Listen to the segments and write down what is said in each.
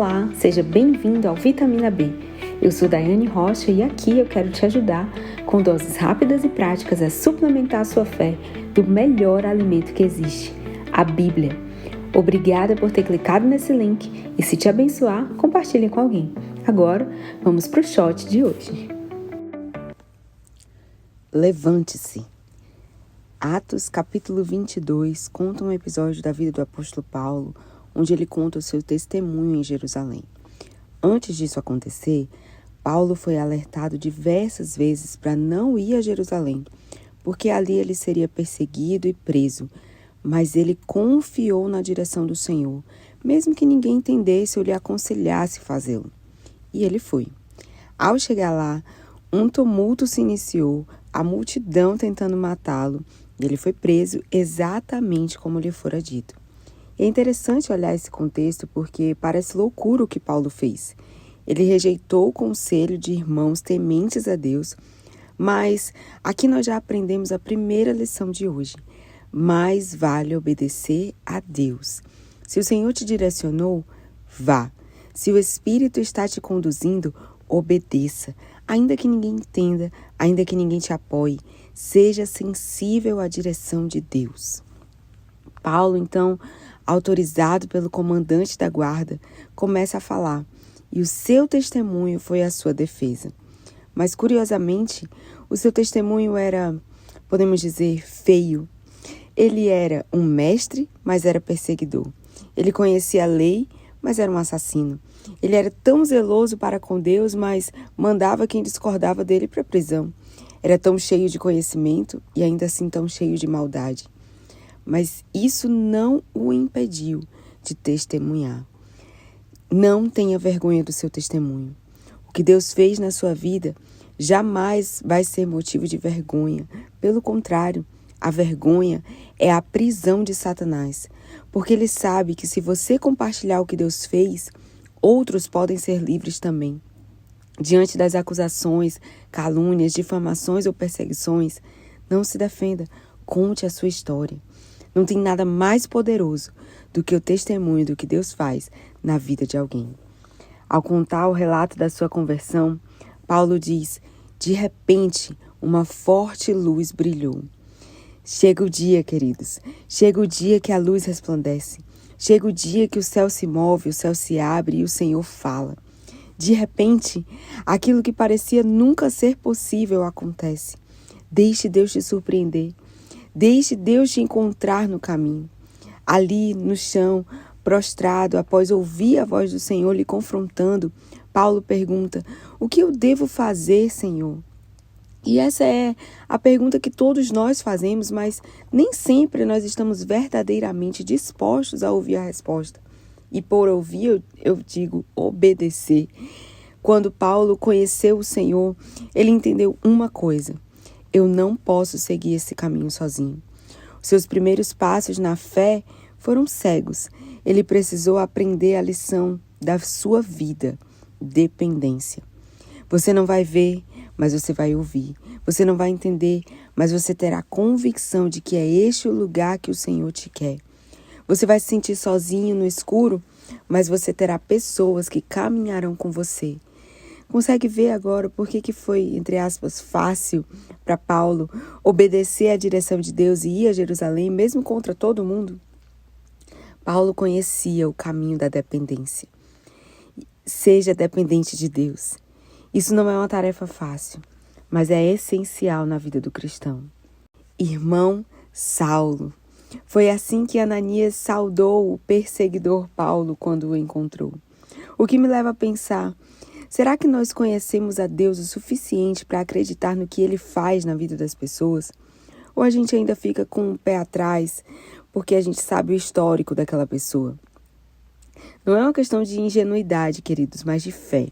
Olá, seja bem-vindo ao Vitamina B. Eu sou Daiane Rocha e aqui eu quero te ajudar com doses rápidas e práticas a suplementar a sua fé do melhor alimento que existe, a Bíblia. Obrigada por ter clicado nesse link e se te abençoar, compartilhe com alguém. Agora, vamos para o shot de hoje. Levante-se. Atos capítulo 22 conta um episódio da vida do apóstolo Paulo, onde ele conta o seu testemunho em Jerusalém. Antes disso acontecer, Paulo foi alertado diversas vezes para não ir a Jerusalém, porque ali ele seria perseguido e preso, mas ele confiou na direção do Senhor, mesmo que ninguém entendesse ou lhe aconselhasse fazê-lo. E ele foi. Ao chegar lá, um tumulto se iniciou, a multidão tentando matá-lo, e ele foi preso exatamente como lhe fora dito. É interessante olhar esse contexto porque parece loucura o que Paulo fez. Ele rejeitou o conselho de irmãos tementes a Deus, mas aqui nós já aprendemos a primeira lição de hoje. Mais vale obedecer a Deus. Se o Senhor te direcionou, vá. Se o Espírito está te conduzindo, obedeça. Ainda que ninguém entenda, ainda que ninguém te apoie, seja sensível à direção de Deus. Paulo, então, autorizado pelo comandante da guarda, começa a falar, e o seu testemunho foi a sua defesa. Mas, curiosamente, o seu testemunho era, podemos dizer, feio. Ele era um mestre, mas era perseguidor. Ele conhecia a lei, mas era um assassino. Ele era tão zeloso para com Deus, mas mandava quem discordava dele para a prisão. Era tão cheio de conhecimento e ainda assim tão cheio de maldade. Mas isso não o impediu de testemunhar. Não tenha vergonha do seu testemunho. O que Deus fez na sua vida jamais vai ser motivo de vergonha. Pelo contrário, a vergonha é a prisão de Satanás, porque ele sabe que se você compartilhar o que Deus fez, outros podem ser livres também. Diante das acusações, calúnias, difamações ou perseguições, não se defenda, conte a sua história. Não tem nada mais poderoso do que o testemunho do que Deus faz na vida de alguém. Ao contar o relato da sua conversão, Paulo diz, de repente, uma forte luz brilhou. Chega o dia, queridos, chega o dia que a luz resplandece. Chega o dia que o céu se move, o céu se abre e o Senhor fala. De repente, aquilo que parecia nunca ser possível acontece. Deixe Deus te surpreender. Deixe Deus te encontrar no caminho. Ali, no chão, prostrado, após ouvir a voz do Senhor lhe confrontando, Paulo pergunta, o que eu devo fazer, Senhor? E essa é a pergunta que todos nós fazemos, mas nem sempre nós estamos verdadeiramente dispostos a ouvir a resposta. E por ouvir, eu digo obedecer. Quando Paulo conheceu o Senhor, ele entendeu uma coisa. Eu não posso seguir esse caminho sozinho. Os seus primeiros passos na fé foram cegos. Ele precisou aprender a lição da sua vida, dependência. Você não vai ver, mas você vai ouvir. Você não vai entender, mas você terá convicção de que é este o lugar que o Senhor te quer. Você vai se sentir sozinho no escuro, mas você terá pessoas que caminharão com você. Consegue ver agora por que foi, entre aspas, fácil para Paulo obedecer à direção de Deus e ir a Jerusalém, mesmo contra todo mundo? Paulo conhecia o caminho da dependência. Seja dependente de Deus. Isso não é uma tarefa fácil, mas é essencial na vida do cristão. Irmão Saulo. Foi assim que Ananias saudou o perseguidor Paulo quando o encontrou. O que me leva a pensar, será que nós conhecemos a Deus o suficiente para acreditar no que Ele faz na vida das pessoas? Ou a gente ainda fica com o pé atrás porque a gente sabe o histórico daquela pessoa? Não é uma questão de ingenuidade, queridos, mas de fé.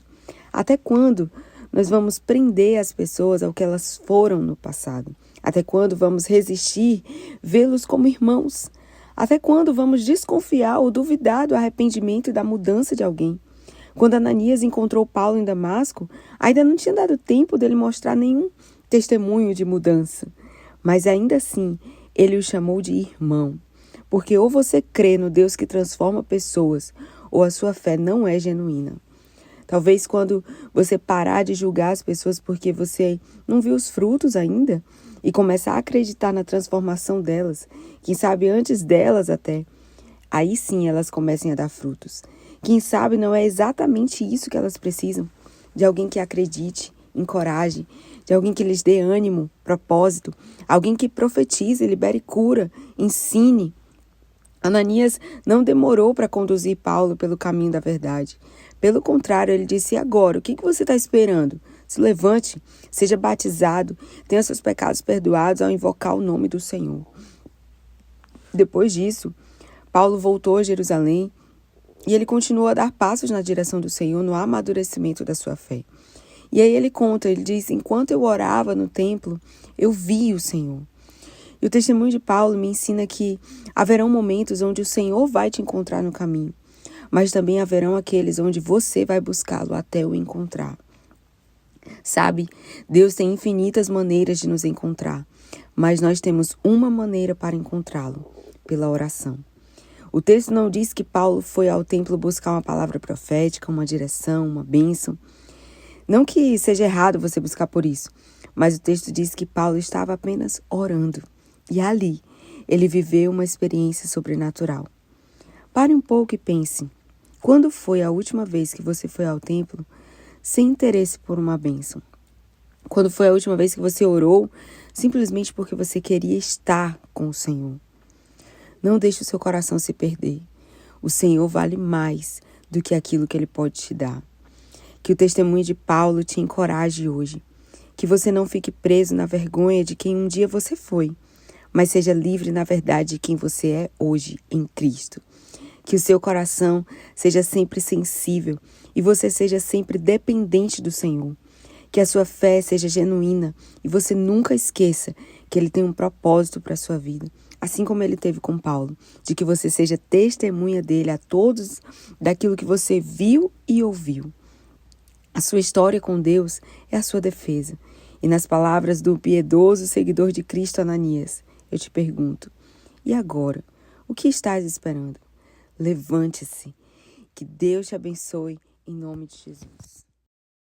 Até quando nós vamos prender as pessoas ao que elas foram no passado? Até quando vamos resistir vê-los como irmãos? Até quando vamos desconfiar ou duvidar do arrependimento e da mudança de alguém? Quando Ananias encontrou Paulo em Damasco, ainda não tinha dado tempo dele mostrar nenhum testemunho de mudança. Mas ainda assim, ele o chamou de irmão. Porque ou você crê no Deus que transforma pessoas, ou a sua fé não é genuína. Talvez quando você parar de julgar as pessoas porque você não viu os frutos ainda e começar a acreditar na transformação delas, quem sabe antes delas até, aí sim elas comecem a dar frutos. Quem sabe não é exatamente isso que elas precisam, de alguém que acredite, encoraje, de alguém que lhes dê ânimo, propósito, alguém que profetize, libere cura, ensine. Ananias não demorou para conduzir Paulo pelo caminho da verdade. Pelo contrário, ele disse: agora, o que você está esperando? Se levante, seja batizado, tenha seus pecados perdoados ao invocar o nome do Senhor. Depois disso, Paulo voltou a Jerusalém e ele continuou a dar passos na direção do Senhor no amadurecimento da sua fé. E aí ele diz: enquanto eu orava no templo, eu vi o Senhor. E o testemunho de Paulo me ensina que haverão momentos onde o Senhor vai te encontrar no caminho, mas também haverão aqueles onde você vai buscá-lo até o encontrar. Sabe, Deus tem infinitas maneiras de nos encontrar, mas nós temos uma maneira para encontrá-lo: pela oração. O texto não diz que Paulo foi ao templo buscar uma palavra profética, uma direção, uma bênção. Não que seja errado você buscar por isso, mas o texto diz que Paulo estava apenas orando. E ali, ele viveu uma experiência sobrenatural. Pare um pouco e pense: quando foi a última vez que você foi ao templo sem interesse por uma bênção? Quando foi a última vez que você orou simplesmente porque você queria estar com o Senhor? Não deixe o seu coração se perder. O Senhor vale mais do que aquilo que Ele pode te dar. Que o testemunho de Paulo te encoraje hoje. Que você não fique preso na vergonha de quem um dia você foi, mas seja livre na verdade de quem você é hoje em Cristo. Que o seu coração seja sempre sensível e você seja sempre dependente do Senhor. Que a sua fé seja genuína e você nunca esqueça que Ele tem um propósito para a sua vida, assim como Ele teve com Paulo, de que você seja testemunha dele a todos daquilo que você viu e ouviu. A sua história com Deus é a sua defesa. E nas palavras do piedoso seguidor de Cristo, Ananias, eu te pergunto: e agora? O que estás esperando? Levante-se. Que Deus te abençoe em nome de Jesus.